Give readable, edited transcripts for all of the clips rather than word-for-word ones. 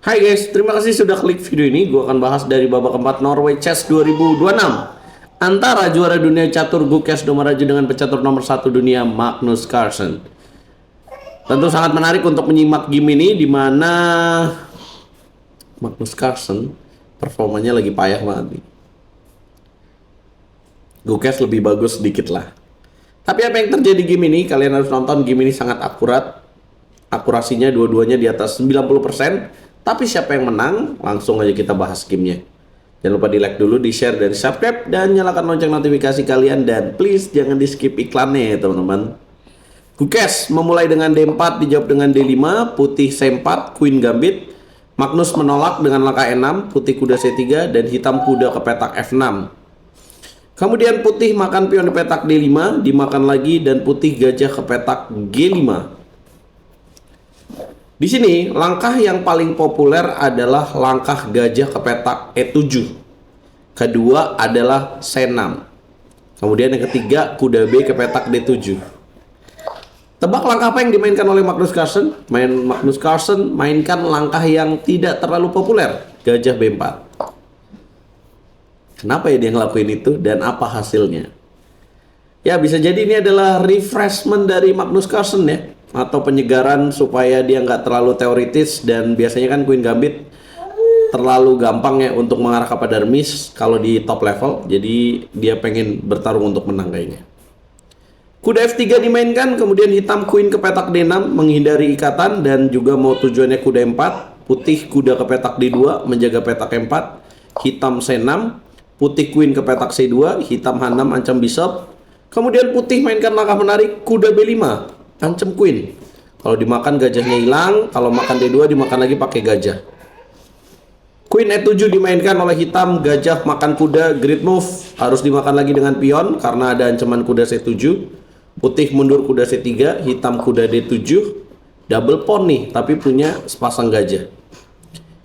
Hai guys, terima kasih sudah klik video ini. Gue akan bahas dari babak keempat Norway Chess 2026 antara juara dunia catur Gukesh Dommeraju dengan pecatur nomor 1 dunia Magnus Carlsen. Tentu sangat menarik untuk menyimak game ini, di mana Magnus Carlsen performanya lagi payah banget nih. Gukesh lebih bagus sedikit lah. Tapi apa yang terjadi game ini? Kalian harus nonton. Game ini sangat akurat. Akurasinya dua-duanya di atas 90%. Tapi siapa yang menang? Langsung aja kita bahas gamenya. Jangan lupa di like dulu, di share, dan subscribe, dan nyalakan lonceng notifikasi kalian. Dan please jangan di skip iklannya ya teman-teman. Gukesh memulai dengan D4, dijawab dengan D5, putih C4, Queen Gambit. Magnus menolak dengan langkah E6, putih kuda C3, dan hitam kuda ke petak F6. Kemudian putih makan pion di petak D5, dimakan lagi, dan putih gajah ke petak G5. Di sini, langkah yang paling populer adalah langkah gajah ke petak E7. Kedua adalah C6. Kemudian yang ketiga, kuda B ke petak D7. Tebak langkah apa yang dimainkan oleh Magnus Carlsen? Magnus Carlsen mainkan langkah yang tidak terlalu populer, gajah B4. Kenapa ya dia ngelakuin itu dan apa hasilnya? Ya, bisa jadi ini adalah refreshment dari Magnus Carlsen ya, atau penyegaran supaya dia nggak terlalu teoritis. Dan biasanya kan Queen Gambit terlalu gampang ya untuk mengarah kepada miss kalau di top level. Jadi dia pengen bertarung untuk menang kayaknya. Kuda F3 dimainkan, kemudian hitam Queen ke petak D6 menghindari ikatan, dan juga mau tujuannya kuda E4. Putih kuda ke petak D2 menjaga petak E4. Hitam C6, putih Queen ke petak C2, hitam H6 ancam bishop. Kemudian putih mainkan langkah menarik kuda B5, ancam Queen. Kalau dimakan gajahnya hilang, kalau makan D2 dimakan lagi pakai gajah. Queen E7 dimainkan oleh hitam, gajah makan kuda, great move. Harus dimakan lagi dengan pion karena ada ancaman kuda C7. Putih mundur kuda C3, hitam kuda D7. Double pawn nih, tapi punya sepasang gajah.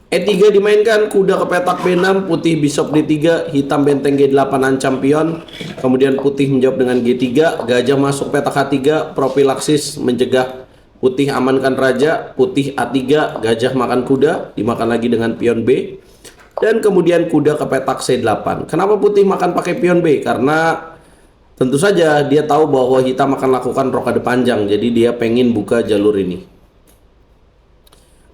E3 dimainkan, kuda ke petak B6, putih bishop D3, hitam benteng G8 ancam pion. Kemudian putih menjawab dengan G3, gajah masuk petak H3, profilaksis mencegah putih amankan raja, putih A3, gajah makan kuda, dimakan lagi dengan pion B. Dan kemudian kuda ke petak C8. Kenapa putih makan pakai pion B? Karena tentu saja dia tahu bahwa hitam akan lakukan rokade panjang, jadi dia pengen buka jalur ini.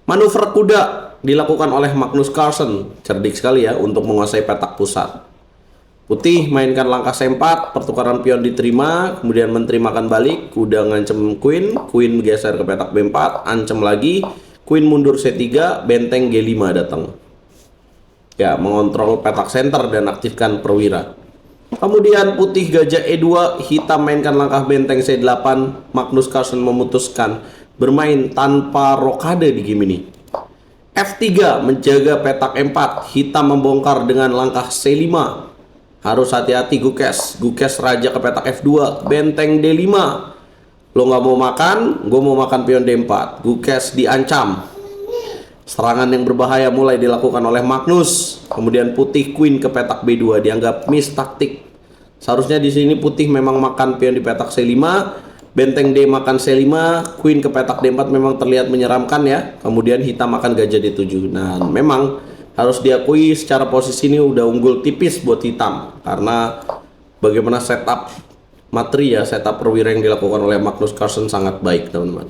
Manuver kuda dilakukan oleh Magnus Carlsen, cerdik sekali ya untuk menguasai petak pusat. Putih mainkan langkah C4, pertukaran pion diterima, kemudian menteri makan balik, kuda ngancem Queen, Queen geser ke petak B4, ancam lagi, Queen mundur C3, benteng G5 datang. Ya, mengontrol petak center dan aktifkan perwira. Kemudian putih gajah E2, hitam mainkan langkah benteng C8, Magnus Carlsen memutuskan bermain tanpa rokade di game ini. F3 menjaga petak E4, hitam membongkar dengan langkah C5. Harus hati-hati Gukesh. Gukesh raja ke petak F2, benteng D5. Lo nggak mau makan, gue mau makan pion D4. Gukesh diancam. Serangan yang berbahaya mulai dilakukan oleh Magnus. Kemudian putih Queen ke petak B2, dianggap miss taktik. Seharusnya di sini putih memang makan pion di petak C5, benteng D makan C5, Queen ke petak D4 memang terlihat menyeramkan ya. Kemudian hitam makan gajah D7. Nah, memang harus diakui secara posisi ini udah unggul tipis buat hitam, karena bagaimana setup materi ya, setup perwira yang dilakukan oleh Magnus Carlsen sangat baik teman-teman.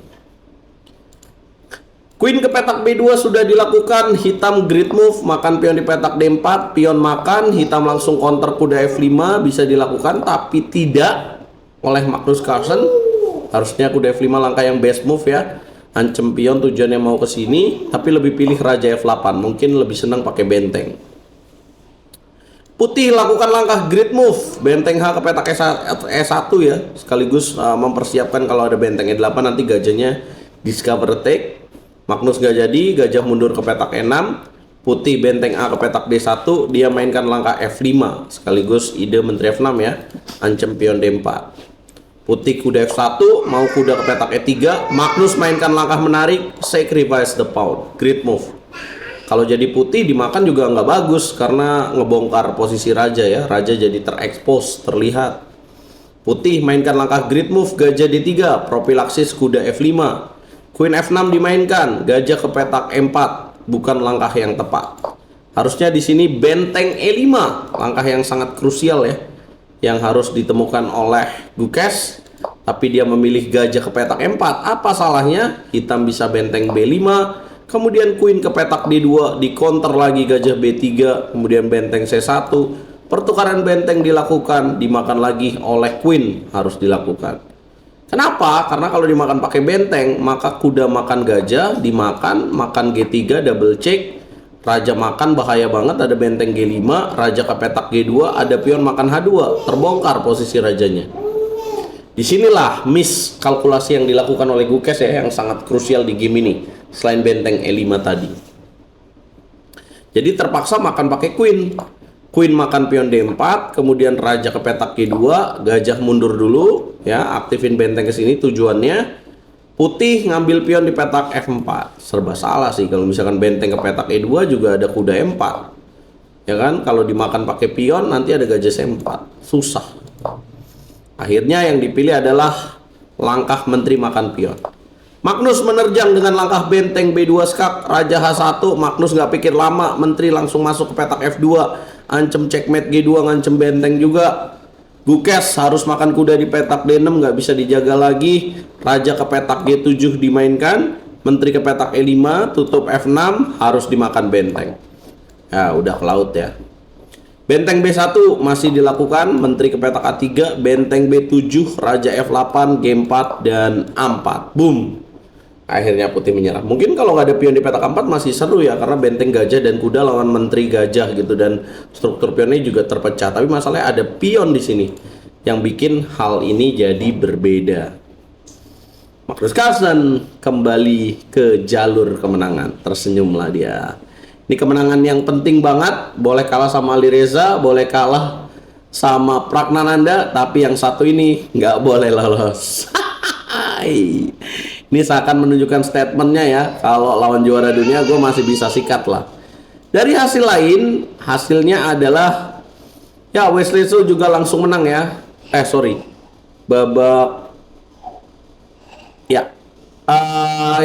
Queen ke petak B2 sudah dilakukan, hitam great move, makan pion di petak D4, pion makan, hitam langsung counter kuda F5, bisa dilakukan tapi tidak oleh Magnus Carlsen. Harusnya kuda F5 langkah yang best move ya, ancam pion tujuannya mau ke sini, tapi lebih pilih raja F8, mungkin lebih senang pakai benteng. Putih lakukan langkah great move, benteng H ke petak E1 ya, sekaligus mempersiapkan kalau ada benteng E8 nanti gajahnya discover attack. Magnus gak jadi, gajah mundur ke petak E6, putih benteng A ke petak D1, dia mainkan langkah F5, sekaligus ide menteri F6 ya, ancam pion D4. Putih kuda F1, mau kuda ke petak E3, Magnus mainkan langkah menarik, sacrifice the pawn, great move. Kalau jadi putih dimakan juga nggak bagus, karena ngebongkar posisi raja ya, raja jadi terekspos, terlihat. Putih mainkan langkah great move, gajah D3, profilaksis kuda F5. Queen F6 dimainkan, gajah ke petak E4, bukan langkah yang tepat. Harusnya di sini benteng E5, langkah yang sangat krusial ya, yang harus ditemukan oleh Gukes. Tapi dia memilih gajah ke petak E4. Apa salahnya? Hitam bisa benteng B5, kemudian queen ke petak D2, di counter lagi gajah B3, kemudian benteng C1. Pertukaran benteng dilakukan, dimakan lagi oleh queen, harus dilakukan. Kenapa? Karena kalau dimakan pakai benteng, maka kuda makan gajah, dimakan, makan G3, double check. Raja makan, bahaya banget, ada benteng G5, raja ke petak G2, ada pion makan H2, terbongkar posisi rajanya. Disinilah miss kalkulasi yang dilakukan oleh Gukes ya, yang sangat krusial di game ini, selain benteng E5 tadi. Jadi terpaksa makan pakai queen. Queen makan pion D4, kemudian raja ke petak G2, gajah mundur dulu ya, aktifin benteng ke sini tujuannya. Putih ngambil pion di petak F4. Serba salah sih kalau misalkan benteng ke petak E2 juga ada kuda E4. Ya kan, kalau dimakan pakai pion nanti ada gajah C4. Susah. Akhirnya yang dipilih adalah langkah menteri makan pion. Magnus menerjang dengan langkah benteng B2 skak, raja H1. Magnus nggak pikir lama, menteri langsung masuk ke petak F2. Ancam checkmate G2, ngancem benteng juga. Gukes harus makan kuda di petak D6, nggak bisa dijaga lagi. Raja ke petak G7 dimainkan, menteri ke petak E5, tutup F6, harus dimakan benteng. Ya udah ke laut ya. Benteng B1 masih dilakukan, menteri ke petak A3, benteng B7, raja F8, G4 dan A4. Boom. Akhirnya putih menyerah. Mungkin kalau nggak ada pion di petak A4 masih seru ya, karena benteng gajah dan kuda lawan menteri gajah gitu, dan struktur pionnya juga terpecah. Tapi masalahnya ada pion di sini yang bikin hal ini jadi berbeda. Magnus Carlsen kembali ke jalur kemenangan. Tersenyumlah dia. Ini kemenangan yang penting banget. Boleh kalah sama Ali Reza, boleh kalah sama Pragnananda, tapi yang satu ini nggak boleh lolos. Ini seakan menunjukkan statementnya ya, kalau lawan juara dunia gue masih bisa sikat lah. Dari hasil lain, hasilnya adalah ya Wesley So juga langsung menang ya. Babak ya.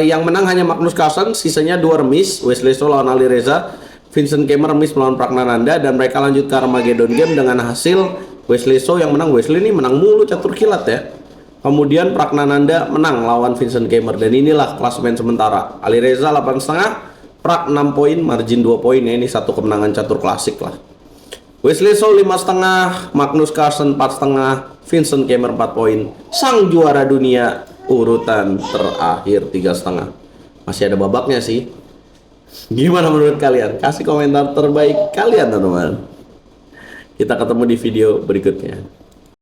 Yang menang hanya Magnus Carlsen, sisanya 2 remis. Wesley So lawan Ali Reza, Vincent Keimer remis melawan Pragnananda, dan mereka lanjut ke Armageddon Game dengan hasil Wesley So yang menang. Wesley ini menang mulu catur kilat ya. Kemudian Pragnananda menang lawan Vincent Keimer, dan inilah klasemen sementara. Ali Reza 8,5, Prak 6 poin, margin 2 poin ya. Ini satu kemenangan catur klasik lah. Wesley So 5,5, Magnus Carlsen 4,5, Vincent Keimer 4 poin. Sang juara dunia urutan terakhir 3,5. Masih ada babaknya sih. Gimana menurut kalian? Kasih komentar terbaik kalian teman-teman. Kita ketemu di video berikutnya.